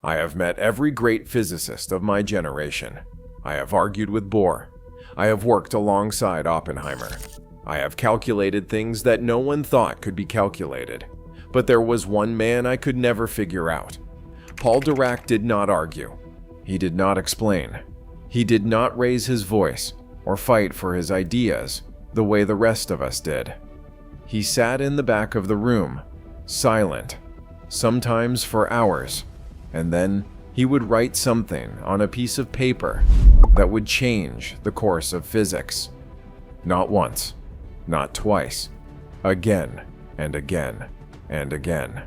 I have met every great physicist of my generation. I have argued with Bohr. I have worked alongside Oppenheimer. I have calculated things that no one thought could be calculated. But there was one man I could never figure out. Paul Dirac did not argue. He did not explain. He did not raise his voice or fight for his ideas the way the rest of us did. He sat in the back of the room, silent, sometimes for hours, and then he would write something on a piece of paper that would change the course of physics. Not once, not twice, again and again and again.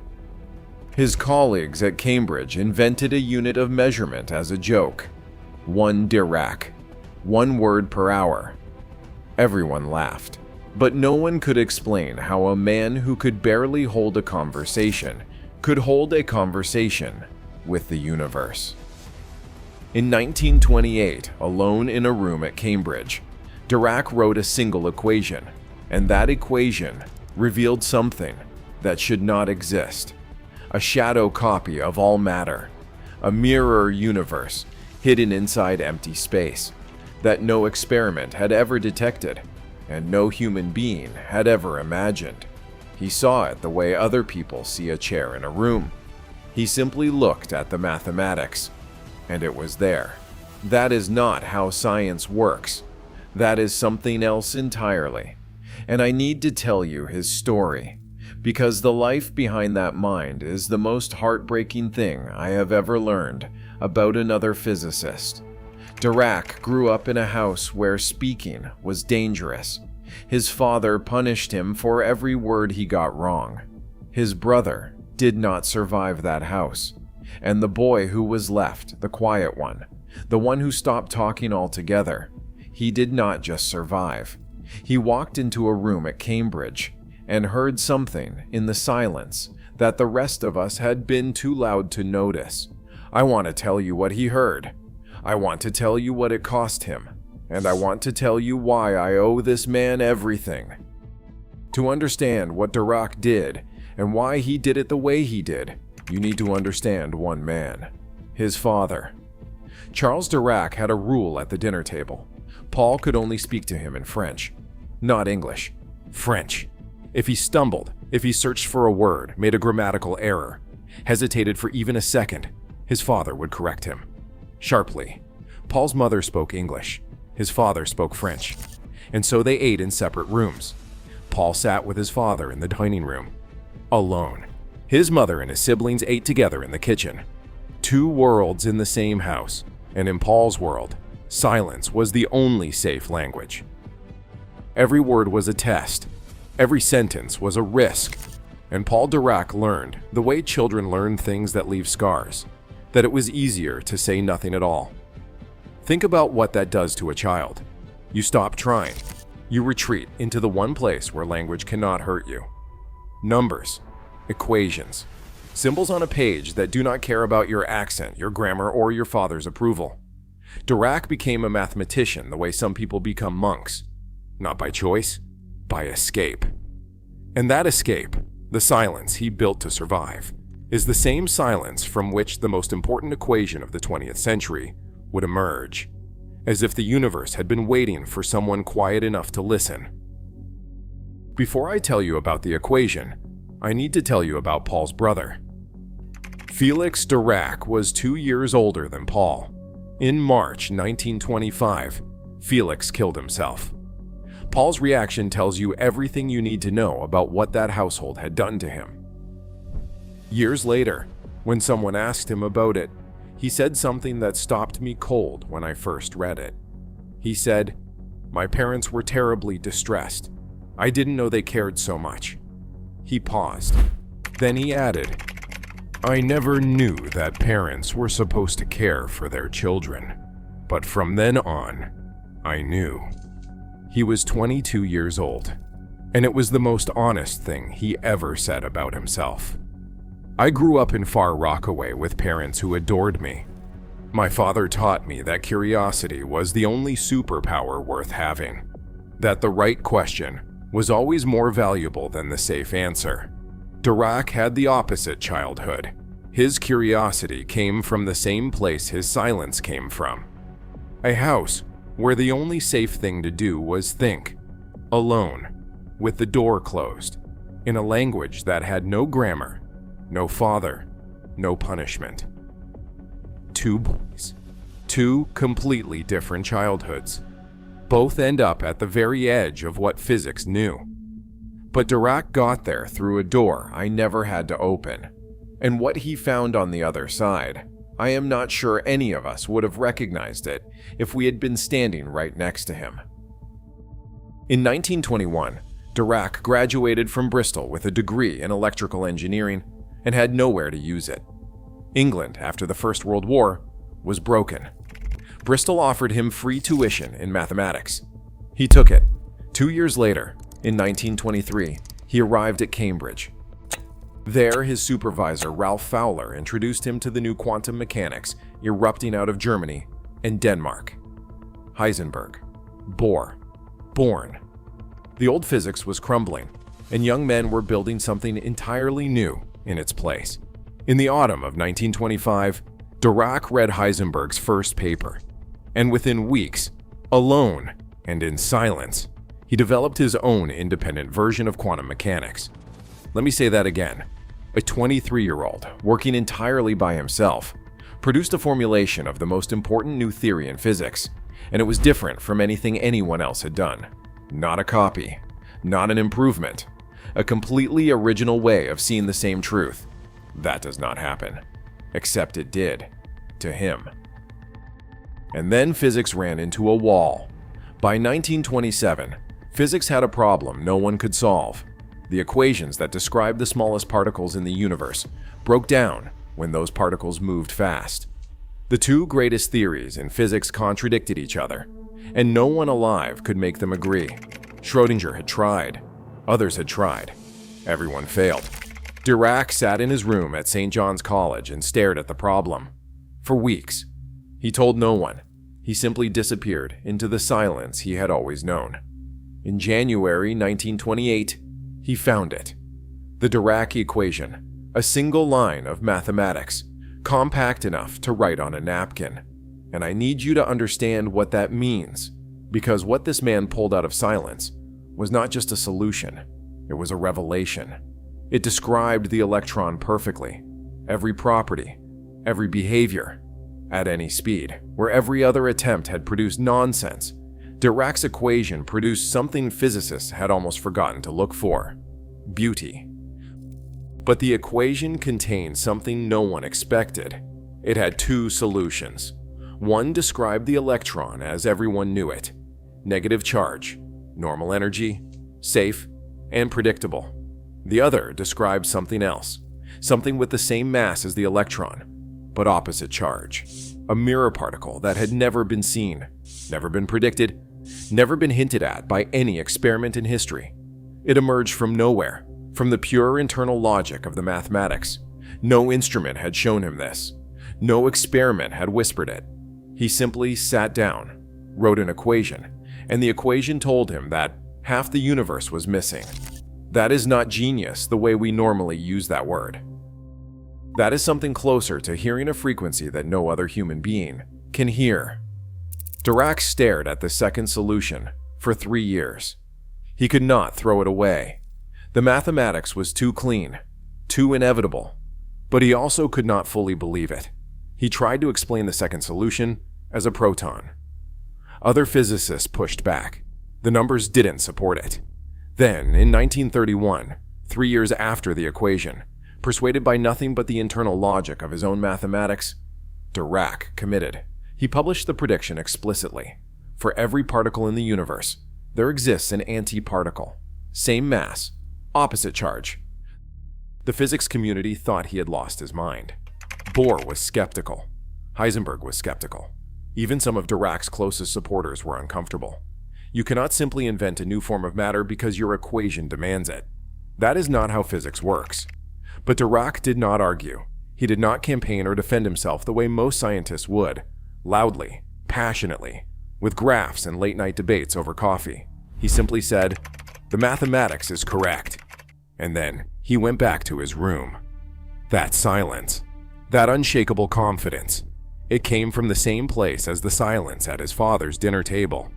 His colleagues at Cambridge invented a unit of measurement as a joke. 1 Dirac, 1 word per hour. Everyone laughed, but no one could explain how a man who could barely hold a conversation could hold a conversation with the universe. In 1928, alone in a room at Cambridge, Dirac wrote a single equation, and that equation revealed something that should not exist. A shadow copy of all matter, a mirror universe hidden inside empty space that no experiment had ever detected and no human being had ever imagined. He saw it the way other people see a chair in a room. He simply looked at the mathematics, and it was there. That is not how science works. That is something else entirely. And I need to tell you his story, because the life behind that mind is the most heartbreaking thing I have ever learned about another physicist. Dirac grew up in a house where speaking was dangerous. His father punished him for every word he got wrong. His brother did not survive that house, and the boy who was left, the quiet one, the one who stopped talking altogether, he did not just survive. He walked into a room at Cambridge and heard something in the silence that the rest of us had been too loud to notice. I want to tell you what he heard. I want to tell you what it cost him, and I want to tell you why I owe this man everything. To understand what Dirac did and why he did it the way he did, you need to understand one man, his father. Charles Dirac had a rule at the dinner table. Paul could only speak to him in French, not English, French. If he stumbled, if he searched for a word, made a grammatical error, hesitated for even a second, his father would correct him. Sharply. Paul's mother spoke English. His father spoke French. And so they ate in separate rooms. Paul sat with his father in the dining room, alone. His mother and his siblings ate together in the kitchen. 2 worlds in the same house, and in Paul's world, silence was the only safe language. Every word was a test. Every sentence was a risk. And Paul Dirac learned, the way children learn things that leave scars, that it was easier to say nothing at all. Think about what that does to a child. You stop trying. You retreat into the one place where language cannot hurt you. Numbers, equations, symbols on a page that do not care about your accent, your grammar, or your father's approval. Dirac became a mathematician the way some people become monks. Not by choice, by escape. And that escape, the silence he built to survive, is the same silence from which the most important equation of the 20th century would emerge, as if the universe had been waiting for someone quiet enough to listen. Before I tell you about the equation, I need to tell you about Paul's brother. Felix Dirac was 2 years older than Paul. In March 1925, Felix killed himself. Paul's reaction tells you everything you need to know about what that household had done to him. Years later, when someone asked him about it, he said something that stopped me cold when I first read it. He said, "My parents were terribly distressed. I didn't know they cared so much." He paused. Then he added, "I never knew that parents were supposed to care for their children. But from then on, I knew." He was 22 years old, and it was the most honest thing he ever said about himself. I grew up in Far Rockaway with parents who adored me. My father taught me that curiosity was the only superpower worth having, that the right question was always more valuable than the safe answer. Dirac had the opposite childhood. His curiosity came from the same place his silence came from. A house where the only safe thing to do was think, alone, with the door closed, in a language that had no grammar, no father, no punishment. Two boys, two completely different childhoods. Both end up at the very edge of what physics knew. But Dirac got there through a door I never had to open. And what he found on the other side, I am not sure any of us would have recognized it if we had been standing right next to him. In 1921, Dirac graduated from Bristol with a degree in electrical engineering and had nowhere to use it. England, after the First World War, was broken. Bristol offered him free tuition in mathematics. He took it. 2 years later, in 1923, he arrived at Cambridge. There, his supervisor, Ralph Fowler, introduced him to the new quantum mechanics erupting out of Germany and Denmark. Heisenberg, Bohr, Born. The old physics was crumbling, and young men were building something entirely new in its place. In the autumn of 1925, Dirac read Heisenberg's first paper, and within weeks, alone and in silence, he developed his own independent version of quantum mechanics. Let me say that again. A 23-year-old, working entirely by himself, produced a formulation of the most important new theory in physics, and it was different from anything anyone else had done. Not a copy, not an improvement, a completely original way of seeing the same truth. That does not happen, except it did, to him. And then physics ran into a wall. By 1927, physics had a problem no one could solve. The equations that describe the smallest particles in the universe broke down when those particles moved fast. The two greatest theories in physics contradicted each other, and no one alive could make them agree. Schrödinger had tried. Others had tried. Everyone failed. Dirac sat in his room at St. John's College and stared at the problem. For weeks, he told no one. He simply disappeared into the silence he had always known. In January 1928, he found it. The Dirac Equation, a single line of mathematics, compact enough to write on a napkin. And I need you to understand what that means, because what this man pulled out of silence was not just a solution, it was a revelation. It described the electron perfectly, every property, every behavior, at any speed, where every other attempt had produced nonsense. Dirac's equation produced something physicists had almost forgotten to look for: beauty. But the equation contained something no one expected. It had two solutions. One described the electron as everyone knew it: negative charge, normal energy, safe, and predictable. The other described something else, something with the same mass as the electron, but opposite charge. A mirror particle that had never been seen, never been predicted, never been hinted at by any experiment in history. It emerged from nowhere, from the pure internal logic of the mathematics. No instrument had shown him this. No experiment had whispered it. He simply sat down, wrote an equation, and the equation told him that half the universe was missing. That is not genius the way we normally use that word. That is something closer to hearing a frequency that no other human being can hear. Dirac stared at the second solution for 3 years. He could not throw it away. The mathematics was too clean, too inevitable, but he also could not fully believe it. He tried to explain the second solution as a proton. Other physicists pushed back. The numbers didn't support it. Then, in 1931, 3 years after the equation, persuaded by nothing but the internal logic of his own mathematics, Dirac committed. He published the prediction explicitly. For every particle in the universe, there exists an antiparticle. Same mass, opposite charge. The physics community thought he had lost his mind. Bohr was skeptical. Heisenberg was skeptical. Even some of Dirac's closest supporters were uncomfortable. You cannot simply invent a new form of matter because your equation demands it. That is not how physics works. But Dirac did not argue. He did not campaign or defend himself the way most scientists would, loudly, passionately, with graphs and late-night debates over coffee. He simply said, "The mathematics is correct." And then he went back to his room. That silence, That unshakable confidence. It came from the same place as the silence at his father's dinner table.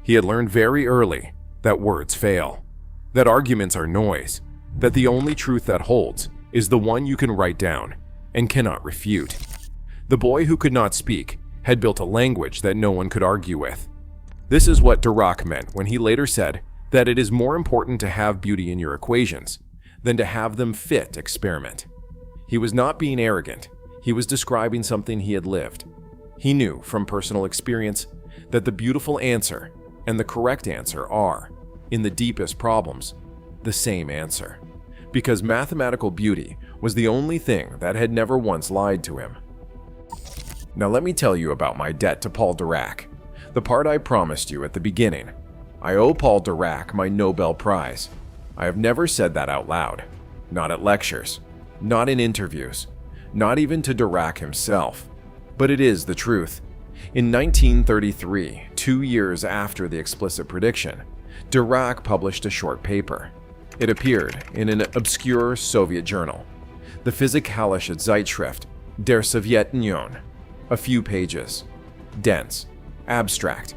He had learned very early that words fail, that arguments are noise, that the only truth that holds is the one you can write down and cannot refute. The boy who could not speak had built a language that no one could argue with. This is what Dirac meant when he later said that it is more important to have beauty in your equations than to have them fit experiment. He was not being arrogant. He was describing something he had lived. He knew from personal experience that the beautiful answer and the correct answer are, in the deepest problems, the same answer. Because mathematical beauty was the only thing that had never once lied to him. Now let me tell you about my debt to Paul Dirac, the part I promised you at the beginning. I owe Paul Dirac my Nobel Prize. I have never said that out loud. Not at lectures, not in interviews, not even to Dirac himself. But it is the truth. In 1933, 2 years after the explicit prediction, Dirac published a short paper. It appeared in an obscure Soviet journal, the Physikalische Zeitschrift der Sowjetunion. A few pages. Dense. Abstract.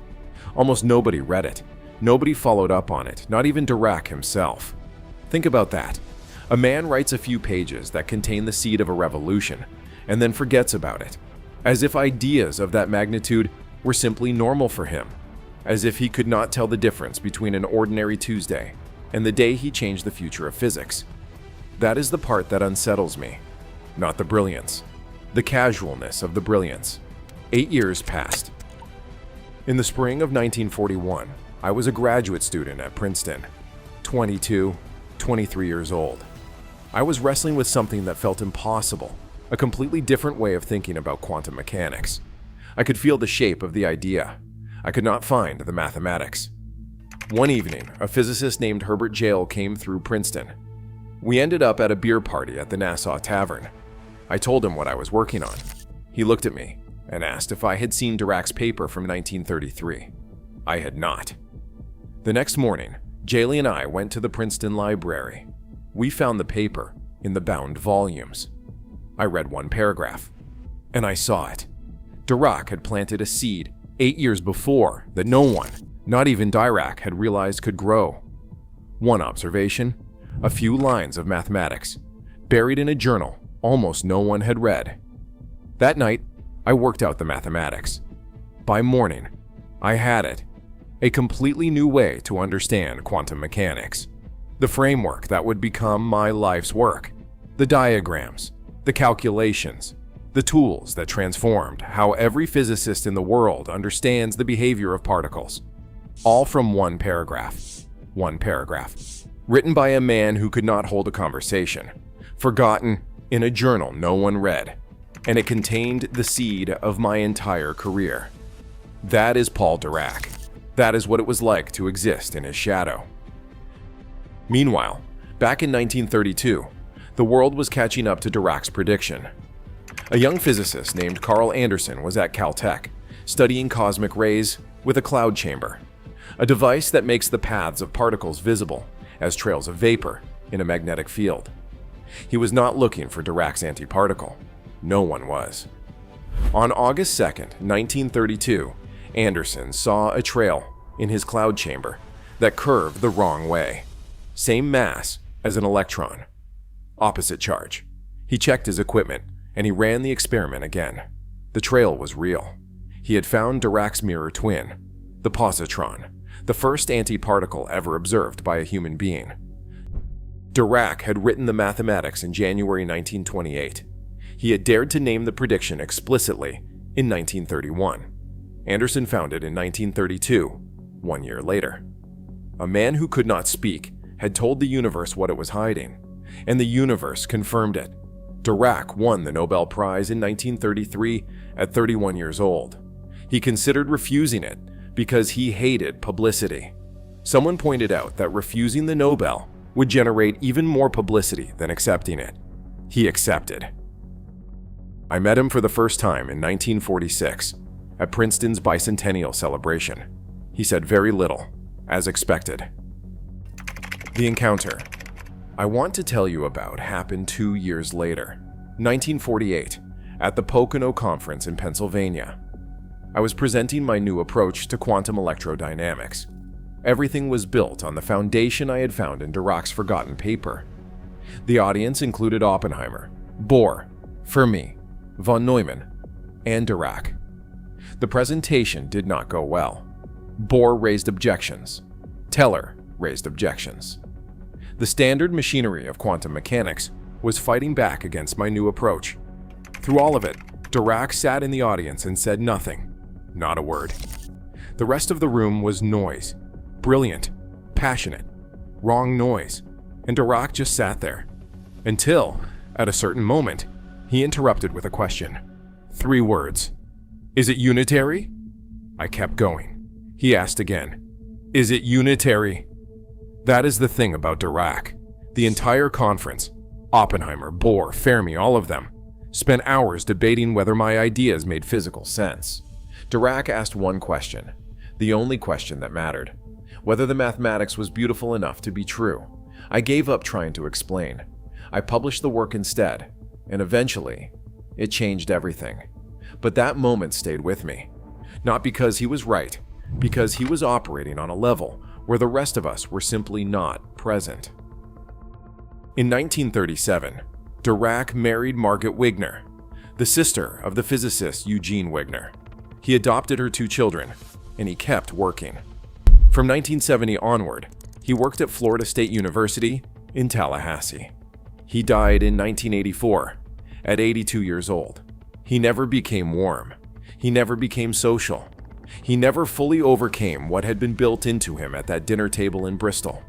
Almost nobody read it. Nobody followed up on it, not even Dirac himself. Think about that. A man writes a few pages that contain the seed of a revolution, and then forgets about it, as if ideas of that magnitude were simply normal for him, as if he could not tell the difference between an ordinary Tuesday and the day he changed the future of physics. That is the part that unsettles me, not the brilliance, the casualness of the brilliance. 8 years passed. In the spring of 1941, I was a graduate student at Princeton, 22, 23 years old. I was wrestling with something that felt impossible, a completely different way of thinking about quantum mechanics. I could feel the shape of the idea. I could not find the mathematics. One evening, a physicist named Herbert Jale came through Princeton. We ended up at a beer party at the Nassau Tavern. I told him what I was working on. He looked at me and asked if I had seen Dirac's paper from 1933. I had not. The next morning, Jale and I went to the Princeton Library. We found the paper in the bound volumes. I read one paragraph, and I saw it. Dirac had planted a seed 8 years before that no one, not even Dirac, had realized could grow. One observation, a few lines of mathematics, buried in a journal almost no one had read. That night, I worked out the mathematics. By morning, I had it. A completely new way to understand quantum mechanics. The framework that would become my life's work. The diagrams, the calculations, the tools that transformed how every physicist in the world understands the behavior of particles. All from one paragraph. One paragraph. Written by a man who could not hold a conversation. Forgotten in a journal no one read. And it contained the seed of my entire career. That is Paul Dirac. That is what it was like to exist in his shadow. Meanwhile, back in 1932, the world was catching up to Dirac's prediction. A young physicist named Carl Anderson was at Caltech, studying cosmic rays with a cloud chamber, a device that makes the paths of particles visible as trails of vapor in a magnetic field. He was not looking for Dirac's antiparticle. No one was. On August 2nd, 1932, Anderson saw a trail in his cloud chamber that curved the wrong way. Same mass as an electron. Opposite charge. He checked his equipment and he ran the experiment again. The trail was real. He had found Dirac's mirror twin, the positron, the first antiparticle ever observed by a human being. Dirac had written the mathematics in January 1928. He had dared to name the prediction explicitly in 1931. Anderson found it in 1932, 1 year later. A man who could not speak had told the universe what it was hiding, and the universe confirmed it. Dirac won the Nobel Prize in 1933 at 31 years old. He considered refusing it because he hated publicity. Someone pointed out that refusing the Nobel would generate even more publicity than accepting it. He accepted. I met him for the first time in 1946 at Princeton's bicentennial celebration. He said very little, as expected. The encounter I want to tell you about happened 2 years later, 1948, at the Pocono Conference in Pennsylvania. I was presenting my new approach to quantum electrodynamics. Everything was built on the foundation I had found in Dirac's forgotten paper. The audience included Oppenheimer, Bohr, Fermi, von Neumann, and Dirac. The presentation did not go well. Bohr raised objections. Teller raised objections. The standard machinery of quantum mechanics was fighting back against my new approach. Through all of it, Dirac sat in the audience and said nothing, not a word. The rest of the room was noise, brilliant, passionate, wrong noise, and Dirac just sat there. Until, at a certain moment, he interrupted with a question. 3 words. Is it unitary? I kept going. He asked again. Is it unitary? That is the thing about Dirac. The entire conference, Oppenheimer, Bohr, Fermi, all of them, spent hours debating whether my ideas made physical sense. Dirac asked one question, the only question that mattered, whether the mathematics was beautiful enough to be true. I gave up trying to explain. I published the work instead, and eventually, it changed everything. But that moment stayed with me. Not because he was right, because he was operating on a level where the rest of us were simply not present. In 1937, Dirac married Margaret Wigner, the sister of the physicist Eugene Wigner. He adopted her 2 children, and he kept working. From 1970 onward, he worked at Florida State University in Tallahassee. He died in 1984, at 82 years old. He never became warm. He never became social. He never fully overcame what had been built into him at that dinner table in Bristol.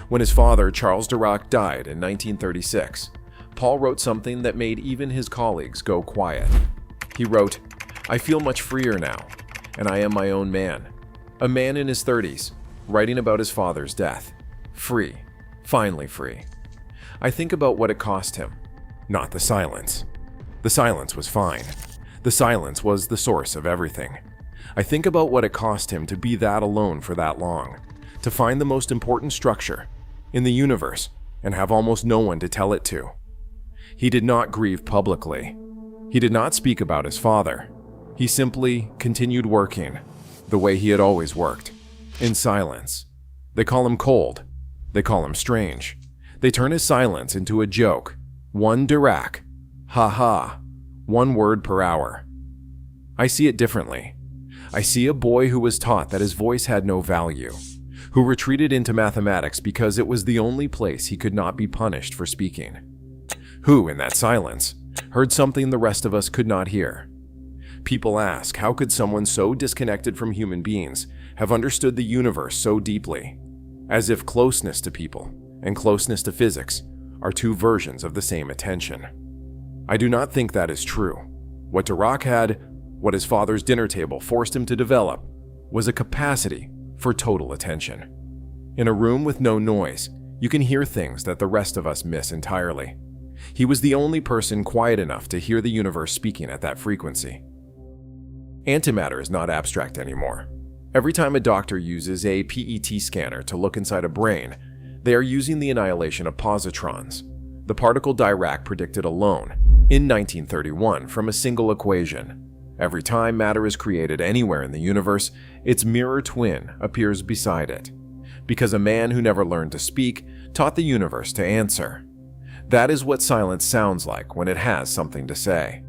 When his father, Charles Dirac, died in 1936, Paul wrote something that made even his colleagues go quiet. He wrote, "I feel much freer now, and I am my own man. A man in his 30s, writing about his father's death. Free, finally free. I think about what it cost him, not the silence. The silence was fine. The silence was the source of everything. I think about what it cost him to be that alone for that long, to find the most important structure in the universe and have almost no one to tell it to. He did not grieve publicly. He did not speak about his father. He simply continued working the way he had always worked, in silence. They call him cold. They call him strange. They turn his silence into a joke. 1 Dirac. Ha ha. 1 word per hour. I see it differently. I see a boy who was taught that his voice had no value, who retreated into mathematics because it was the only place he could not be punished for speaking, who, in that silence, heard something the rest of us could not hear. People ask, how could someone so disconnected from human beings have understood the universe so deeply? As if closeness to people and closeness to physics are 2 versions of the same attention. I do not think that is true. What Dirac had, what his father's dinner table forced him to develop, was a capacity for total attention. In a room with no noise, you can hear things that the rest of us miss entirely. He was the only person quiet enough to hear the universe speaking at that frequency. Antimatter is not abstract anymore. Every time a doctor uses a PET scanner to look inside a brain, they are using the annihilation of positrons, the particle Dirac predicted alone in 1931 from a single equation. Every time matter is created anywhere in the universe, its mirror twin appears beside it, because a man who never learned to speak taught the universe to answer. That is what silence sounds like when it has something to say.